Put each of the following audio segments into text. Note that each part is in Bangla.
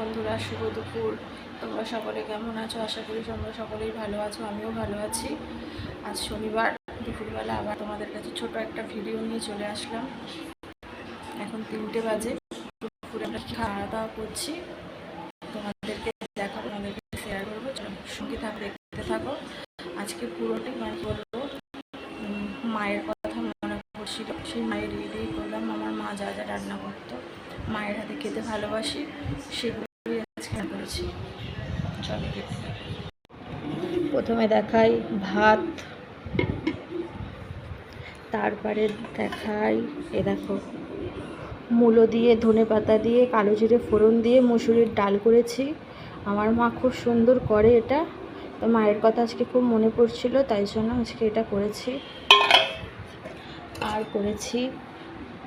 বন্ধুরা, শুভ দুপুর। তোমরা সকলে কেমন আছো? আশা করি তোমরা সকলেই ভালো আছো, আমিও ভালো আছি। আজ শনিবার দুপুরবেলা আবার তোমাদের কাছে ছোট একটা ভিডিও নিয়ে চলে আসলাম। এখন 3টে বাজে। দুপুরে আমরা খাওয়া দাওয়া করছি, তোমাদেরকে দেখাবো, তোমাদেরকে শেয়ার করবো। সঙ্গে দেখতে থাকো। আজকে পুরোটি বলবো মায়ের কথা মনে পড়ছিল, সেই মায়ের দিয়েই করলাম। আমার মা যা যা রান্না করতো, মায়ের হাতে খেতে ভালোবাসি, সেগুলোই আজকে করেছি। চলো দেখতে। প্রথমে দেখাই ভাত, তারপরে দেখাই দেখো মূলো দিয়ে, ধনে পাতা দিয়ে, কালো জিরে ফোড়ন দিয়ে মুসুরির ডাল করেছি। আমার মা খুব সুন্দর করে এটা, তো মায়ের কথা আজকে খুব মনে পড়ছিল, তাই জন্য আজকে এটা করেছি। আর করেছি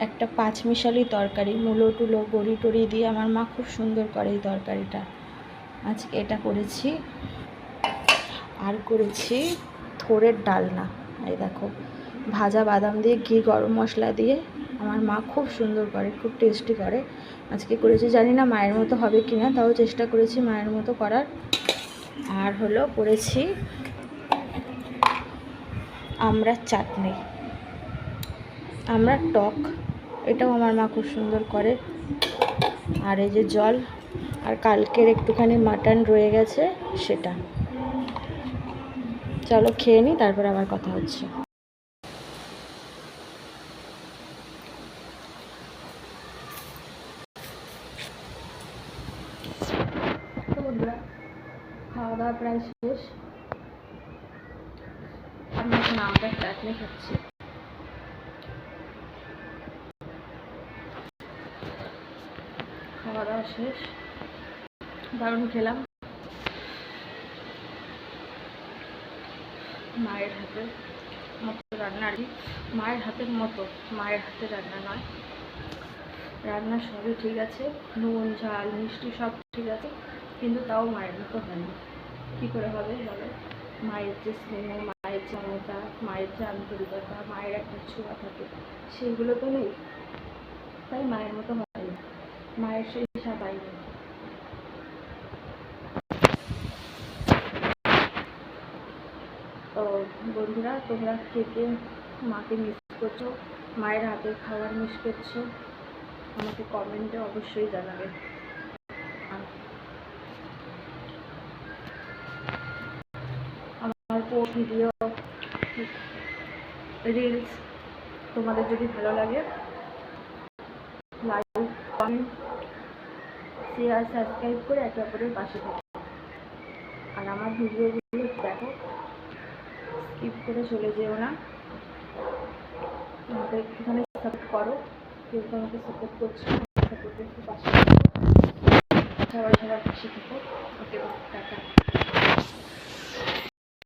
একটা পাঁচমিশালি তরকারি, মূলো টুলো বড়ি টড়ি দিয়ে আমার মা খুব সুন্দর করে এই তরকারিটা, আজকে এটা করেছি। আর করেছি থোড়ের ডালনা, এই দেখো ভাজা বাদাম দিয়ে, ঘি গরম মশলা দিয়ে আমার মা খুব সুন্দর করে, খুব টেস্টি করে, আজকে করেছি। জানি না মায়ের মতো হবে কি না, তাও চেষ্টা করেছি মায়ের মতো করার। আর হলো করেছি আমড়ার চাটনি, আমড়ার টক, এটাও আমার মা খুব সুন্দর করে। আর এই যে জল, আর কালকের একটুখানি মাটন রয়ে গেছে সেটা। চলো খেয়ে নিই, তারপর আবার কথা হচ্ছে। তো বন্ধুরা, খাওয়া দাওয়া প্রায় শেষ। আমি এখন আমড়ার চাটনি খাচ্ছি। খাওয়া দাওয়া শেষ, দারুণ খেলাম। মায়ের হাতের মতো রান্না, আর কি মায়ের হাতের মতো, মায়ের হাতের রান্না নয়, রান্না সবই ঠিক আছে, নুন ঝাল মিষ্টি সব ঠিক আছে, কিন্তু তাও মায়ের মতো হয়নি। কী করে হবে বলো? মায়ের যে স্নেহ, মায়ের যে মমতা, মায়ের যে আন্তরিকতা, মায়ের একটা ছোঁয়া থাকে, সেইগুলো তো নেই, তাই মায়ের মতো হয়নি, মায়ের সেই স্বাদ পাইনি। তো বন্ধুরা, তোমরা কে কে মাকে মিস করছো, মায়ের হাতের খাবার মিস করছো, আমাকে কমেন্টে অবশ্যই জানাবে। আমার পোস্ট ভিডিও রিলস তোমাদের যদি ভালো লাগে, লাইক কমেন্ট শেয়ার সাবস্ক্রাইব করে একে অপরের পাশে থাকো। আর আমার ভিডিওগুলো দেখো, স্কিপ করে চলে যেও না, আমাকে একটুখানি সাপোর্ট করো। কেউ তো আমাকে সাপোর্ট করছে না, সাপোর্টের একটু পাশে থাকো, সবাই সবার পাশে থাকো। ওকে, টাটা।